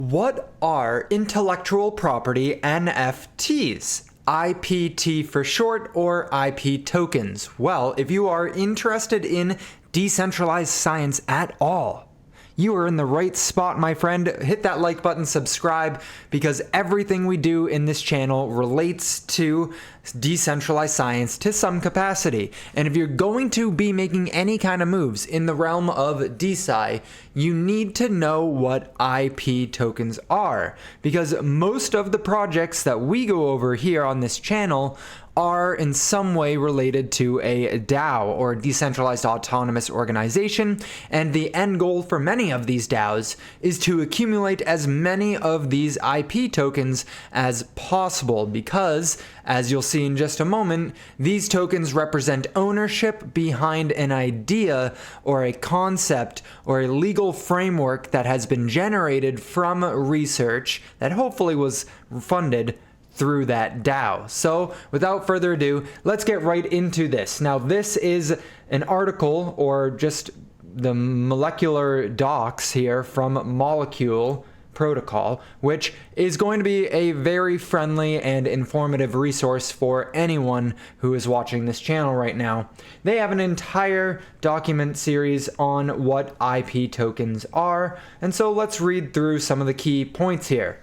What are intellectual property NFTs? IPT for short, or IP tokens? Well, if you are interested in decentralized science at all, you are in the right spot, my friend. Hit that like button, subscribe, because everything we do in this channel relates to decentralized science to some capacity. And if you're going to be making any kind of moves in the realm of DeSci, you need to know what IP tokens are, because most of the projects that we go over here on this channel are in some way related to a DAO, or decentralized autonomous organization, and the end goal for many of these DAOs is to accumulate as many of these IP tokens as possible, because, as you'll see in just a moment, these tokens represent ownership behind an idea or a concept or a legal framework that has been generated from research that hopefully was funded through that DAO. So without further ado, let's get right into this. Now, this is an article, or just the molecular docs here from Molecule Protocol, which is going to be a very friendly and informative resource for anyone who is watching this channel right now. They have an entire document series on what IP tokens are, and so let's read through some of the key points here.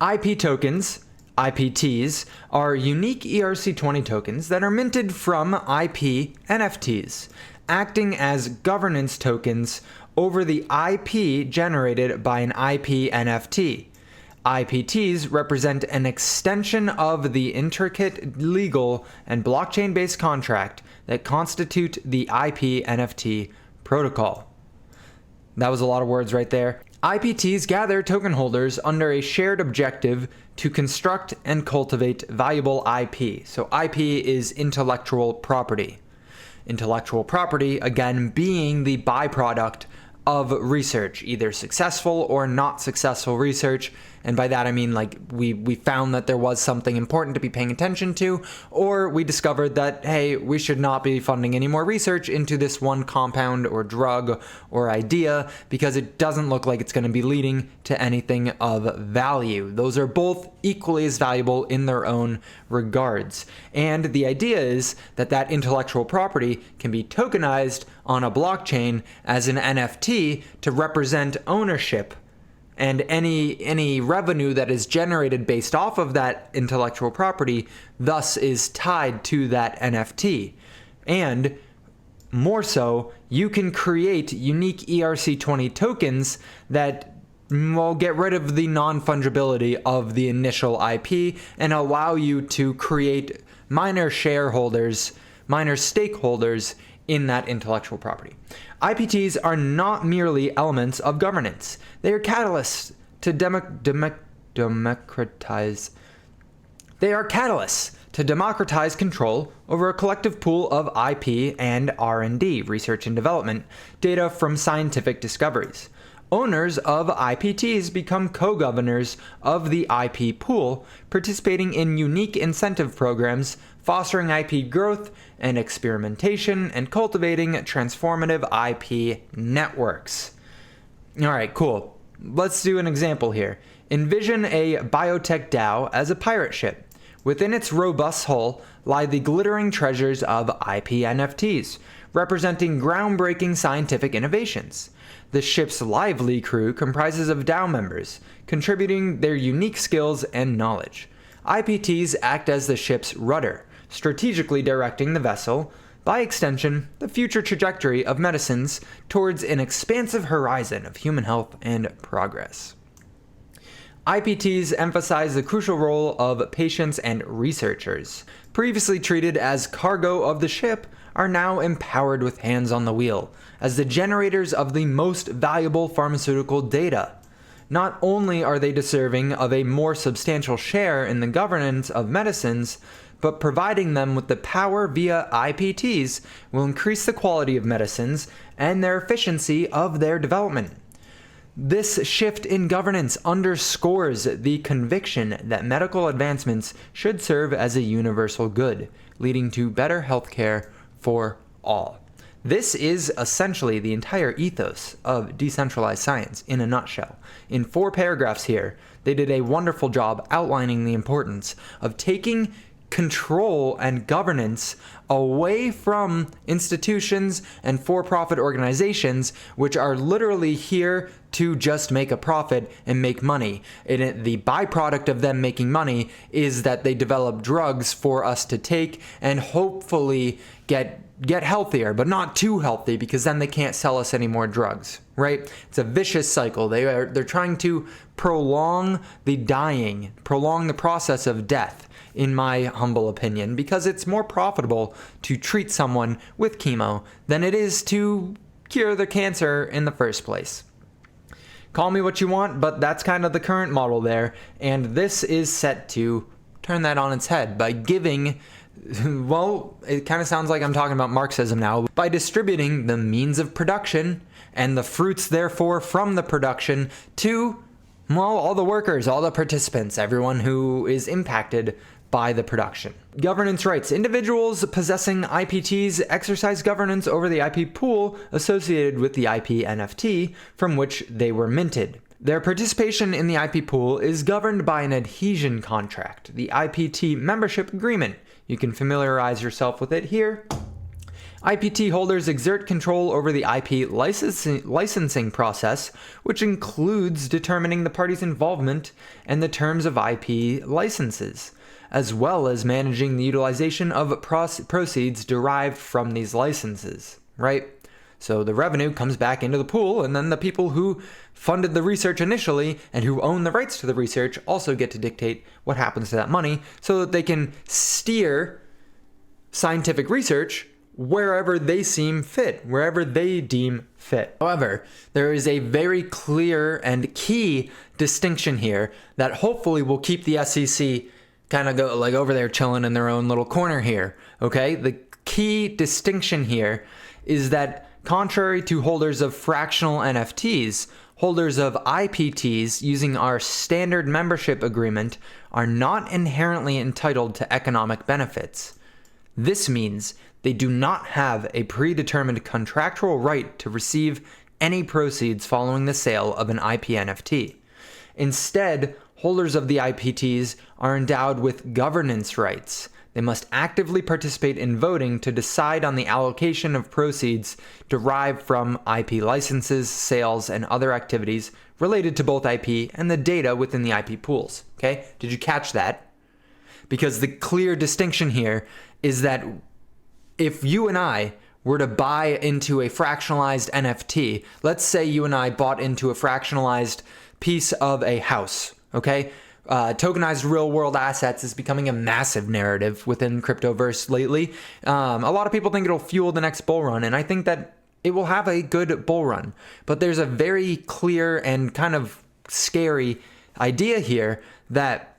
IP tokens, IPTs, are unique ERC20 tokens that are minted from IP NFTs, acting as governance tokens over the IP generated by an IP NFT. IPTs represent an extension of the intricate legal and blockchain-based contract that constitute the IP NFT protocol. That was a lot of words right there. IPTs gather token holders under a shared objective to construct and cultivate valuable IP. So IP is intellectual property. Intellectual property, again, being the byproduct of research, either successful or not successful research. And by that I mean, like, we found that there was something important to be paying attention to, or we discovered that, hey, we should not be funding any more research into this one compound or drug or idea because it doesn't look like it's going to be leading to anything of value. Those are both equally as valuable in their own regards. And the idea is that that intellectual property can be tokenized on a blockchain as an NFT to represent ownership, and any revenue that is generated based off of that intellectual property thus is tied to that NFT. And more so, you can create unique ERC20 tokens that will get rid of the non-fungibility of the initial IP and allow you to create minor shareholders, minor stakeholders in that intellectual property. IPTs are not merely elements of governance. They are catalysts to democratize. They are catalysts to democratize control over a collective pool of IP and R&D, research and development, data from scientific discoveries. Owners of IPTs become co-governors of the IP pool, participating in unique incentive programs, fostering IP growth and experimentation, and cultivating transformative IP networks. All right, cool. Let's do an example here. Envision a biotech DAO as a pirate ship. Within its robust hull lie the glittering treasures of IP NFTs, representing groundbreaking scientific innovations. The ship's lively crew comprises of DAO members, contributing their unique skills and knowledge. IPTs act as the ship's rudder, strategically directing the vessel, by extension, the future trajectory of medicines towards an expansive horizon of human health and progress. IPTs emphasize the crucial role of patients and researchers. Previously treated as cargo of the ship, are now empowered with hands on the wheel, as the generators of the most valuable pharmaceutical data. Not only are they deserving of a more substantial share in the governance of medicines, but providing them with the power via IPTs will increase the quality of medicines and their efficiency of their development. This shift in governance underscores the conviction that medical advancements should serve as a universal good, leading to better healthcare for all. This is essentially the entire ethos of decentralized science in a nutshell. In 4 paragraphs here, they did a wonderful job outlining the importance of taking control and governance away from institutions and for-profit organizations, which are literally here to just make a profit and make money. And the byproduct of them making money is that they develop drugs for us to take and hopefully get healthier, but not too healthy, because then they can't sell us any more drugs, right? It's a vicious cycle. They're trying to prolong the process of death, in my humble opinion, because it's more profitable to treat someone with chemo than it is to cure the cancer in the first place. Call me what you want, but that's kind of the current model there, and this is set to turn that on its head by giving, well, it kind of sounds like I'm talking about Marxism now, by distributing the means of production and the fruits, therefore, from the production to, well, all the workers, all the participants, everyone who is impacted by the production. Governance rights. Individuals possessing IPTs exercise governance over the IP pool associated with the IP NFT from which they were minted. Their participation in the IP pool is governed by an adhesion contract, the IPT membership agreement. You can familiarize yourself with it here. IPT holders exert control over the IP licensing process, which includes determining the parties' involvement and the terms of IP licenses, as well as managing the utilization of proceeds derived from these licenses, right? So the revenue comes back into the pool, and then the people who funded the research initially and who own the rights to the research also get to dictate what happens to that money so that they can steer scientific research wherever they seem fit, wherever they deem fit. However, there is a very clear and key distinction here that hopefully will keep the SEC kind of go like over there chilling in their own little corner here, okay? The key distinction here is that contrary to holders of fractional NFTs, holders of IPTs using our standard membership agreement are not inherently entitled to economic benefits. This means they do not have a predetermined contractual right to receive any proceeds following the sale of an IP NFT. Instead, holders of the IPTs are endowed with governance rights. They must actively participate in voting to decide on the allocation of proceeds derived from IP licenses, sales, and other activities related to both IP and the data within the IP pools. Okay? Did you catch that? Because the clear distinction here is that if you and I were to buy into a fractionalized NFT, let's say you and I bought into a fractionalized piece of a house, okay? Tokenized real world assets is becoming a massive narrative within cryptoverse lately. A lot of people think it'll fuel the next bull run, and I think that it will have a good bull run. But there's a very clear and kind of scary idea here that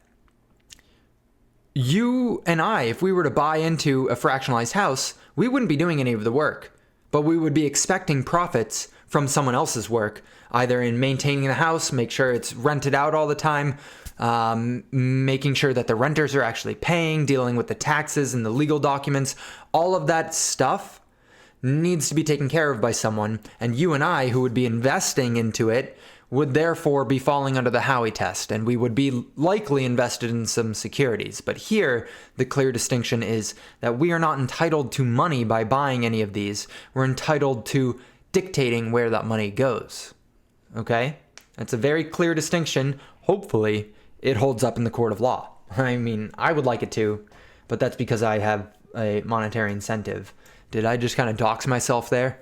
you and I, if we were to buy into a fractionalized house, we wouldn't be doing any of the work, but we would be expecting profits from someone else's work, either in maintaining the house, make sure it's rented out all the time, making sure that the renters are actually paying, dealing with the taxes and the legal documents. All of that stuff needs to be taken care of by someone, and you and I, who would be investing into it, would therefore be falling under the Howey test, and we would be likely invested in some securities. But here, the clear distinction is that we are not entitled to money by buying any of these. We're entitled to dictating where that money goes. Okay? That's a very clear distinction. Hopefully, it holds up in the court of law. I mean, I would like it to, but that's because I have a monetary incentive. Did I just kind of dox myself there?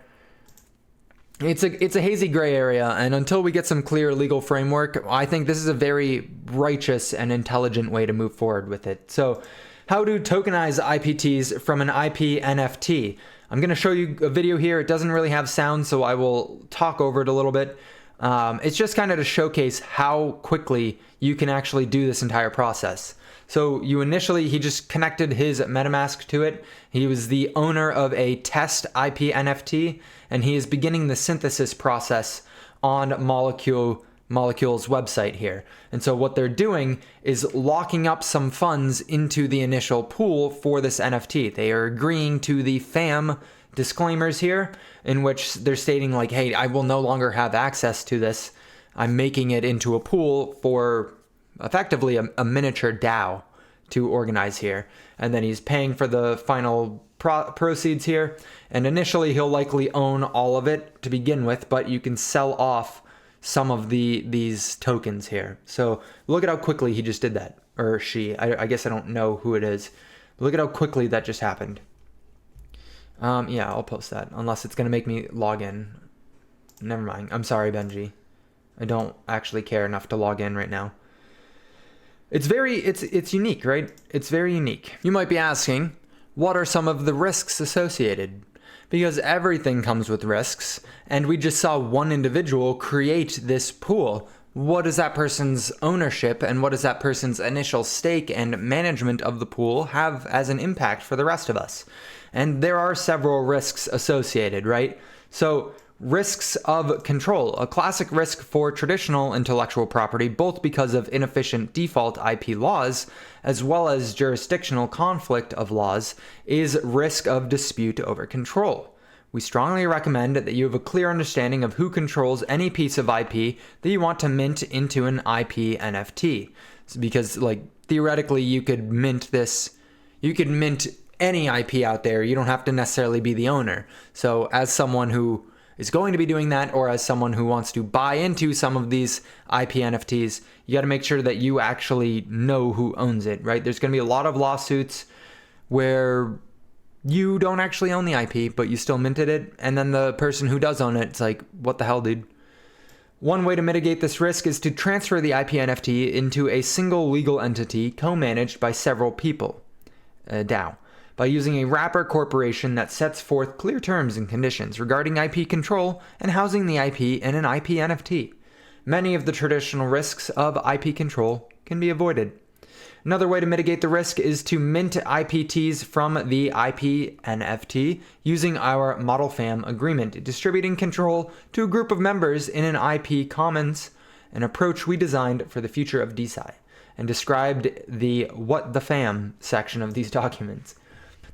It's a hazy gray area, and until we get some clear legal framework, I think this is a very righteous and intelligent way to move forward with it. So, how to tokenize IPTs from an IP NFT? I'm going to show you a video here. It doesn't really have sound, so I will talk over it a little bit. It's just kind of to showcase how quickly you can actually do this entire process. So he just connected his MetaMask to it. He was the owner of a test IP NFT, and he is beginning the synthesis process on Molecule's website here. And so what they're doing is locking up some funds into the initial pool for this NFT. They are agreeing to the FAM disclaimers here in which they're stating like, hey, I will no longer have access to this. I'm making it into a pool for effectively a miniature DAO to organize here. And then he's paying for the final proceeds here. And initially he'll likely own all of it to begin with, but you can sell off some of these tokens here. So look at how quickly he just did that, or she. I guess I don't know who it is. Look at how quickly that just happened. Yeah, I'll post that, unless it's going to make me log in. Never mind. I'm sorry, Benji. I don't actually care enough to log in right now. It's unique, right? It's very unique. You might be asking, what are some of the risks associated? Because everything comes with risks, and we just saw one individual create this pool. What does that person's ownership and what does that person's initial stake and management of the pool have as an impact for the rest of us? And there are several risks associated, right? So risks of control, a classic risk for traditional intellectual property, both because of inefficient default IP laws, as well as jurisdictional conflict of laws, is risk of dispute over control. We strongly recommend that you have a clear understanding of who controls any piece of IP that you want to mint into an IP NFT. Because, like, theoretically, you could mint any IP out there. You don't have to necessarily be the owner. So as someone who is going to be doing that, or as someone who wants to buy into some of these IP NFTs, you got to make sure that you actually know who owns it, right? There's going to be a lot of lawsuits where you don't actually own the IP, but you still minted it, and then the person who does own it, it's like, what the hell, dude? One way to mitigate this risk is to transfer the IP NFT into a single legal entity co-managed by several people, a DAO, by using a wrapper corporation that sets forth clear terms and conditions regarding IP control and housing the IP in an IP NFT. Many of the traditional risks of IP control can be avoided. Another way to mitigate the risk is to mint IPTs from the IP NFT using our Model Fam agreement, distributing control to a group of members in an IP commons, an approach we designed for the future of DeSci, and described the What the Fam section of these documents.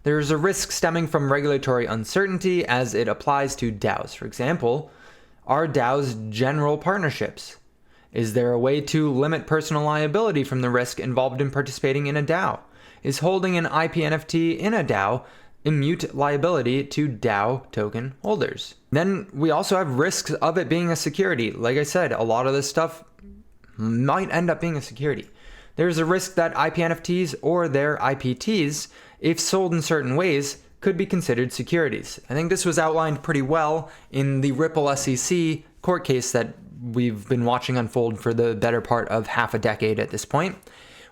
There is a risk stemming from regulatory uncertainty as it applies to DAOs. For example, are DAOs general partnerships? Is there a way to limit personal liability from the risk involved in participating in a DAO? Is holding an IP NFT in a DAO immute liability to DAO token holders? Then we also have risks of it being a security. Like I said, a lot of this stuff might end up being a security. There's a risk that IP NFTs or their IPTs, if sold in certain ways, could be considered securities. I think this was outlined pretty well in the Ripple SEC court case that we've been watching unfold for the better part of half a decade at this point,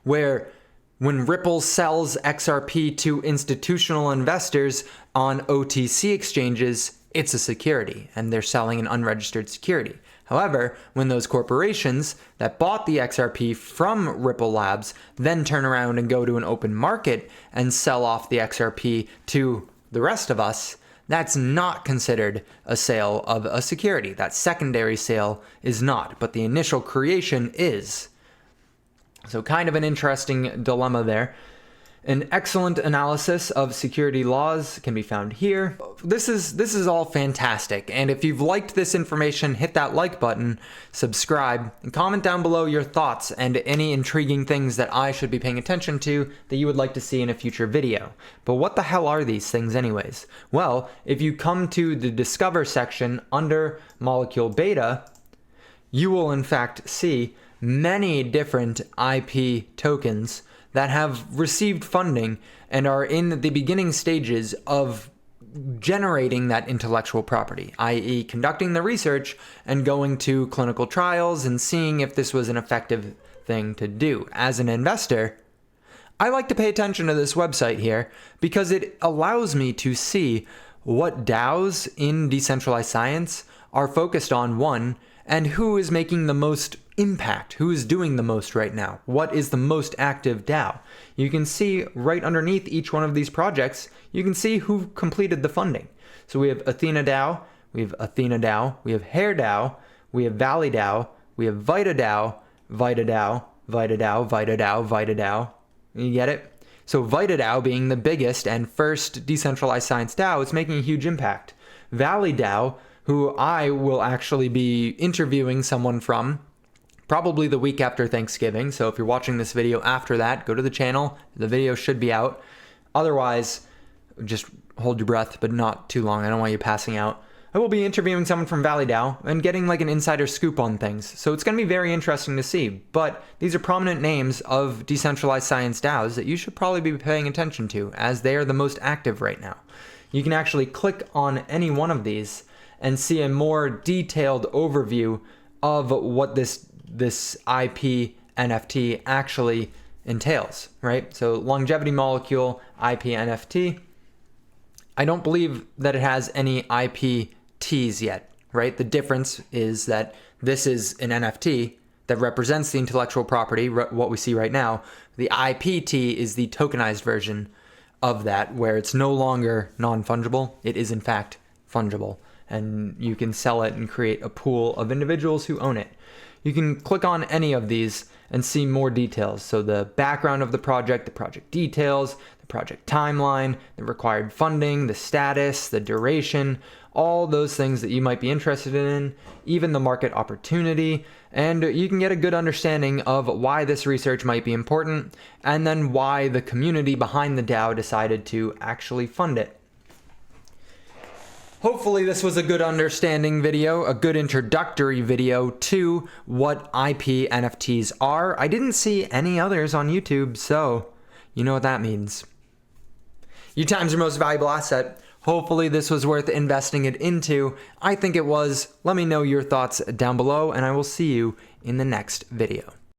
where when Ripple sells XRP to institutional investors on OTC exchanges, it's a security, and they're selling an unregistered security. However, when those corporations that bought the XRP from Ripple Labs then turn around and go to an open market and sell off the XRP to the rest of us, that's not considered a sale of a security. That secondary sale is not, but the initial creation is. So kind of an interesting dilemma there. An excellent analysis of security laws can be found here. This is all fantastic, and if you've liked this information, hit that like button, subscribe, and comment down below your thoughts and any intriguing things that I should be paying attention to that you would like to see in a future video. But what the hell are these things anyways? Well, if you come to the Discover section under Molecule Beta, you will in fact see many different IP tokens that have received funding and are in the beginning stages of generating that intellectual property, i.e. conducting the research and going to clinical trials and seeing if this was an effective thing to do. As an investor, I like to pay attention to this website here because it allows me to see what DAOs in decentralized science are focused on, one, and who is making the most impact, who is doing the most right now, what is the most active DAO. You can see right underneath each one of these projects, you can see who completed the funding. So we have Athena DAO, we have Athena DAO, we have Hair DAO, we have Valley DAO, we have Vita DAO, Vita DAO, Vita DAO, Vita DAO, Vita DAO. You get it? So VitaDAO, being the biggest and first decentralized science DAO, is making a huge impact. Valley DAO, who I will actually be interviewing someone from probably the week after Thanksgiving. So if you're watching this video after that, go to the channel. The video should be out. Otherwise, just hold your breath, but not too long. I don't want you passing out. I will be interviewing someone from Valley DAO and getting like an insider scoop on things. So it's going to be very interesting to see. But these are prominent names of decentralized science DAOs that you should probably be paying attention to, as they are the most active right now. You can actually click on any one of these and see a more detailed overview of what this IP NFT actually entails, right? So longevity molecule, IP NFT. I don't believe that it has any IPTs yet, right? The difference is that this is an NFT that represents the intellectual property, what we see right now. The IPT is the tokenized version of that, where it's no longer non-fungible. It is in fact fungible, and you can sell it and create a pool of individuals who own it. You can click on any of these and see more details. So the background of the project details, the project timeline, the required funding, the status, the duration, all those things that you might be interested in, even the market opportunity. And you can get a good understanding of why this research might be important, and then why the community behind the DAO decided to actually fund it. Hopefully this was a good understanding video, a good introductory video to what IP NFTs are. I didn't see any others on YouTube, so you know what that means. Your time's your most valuable asset. Hopefully this was worth investing it into. I think it was. Let me know your thoughts down below, and I will see you in the next video.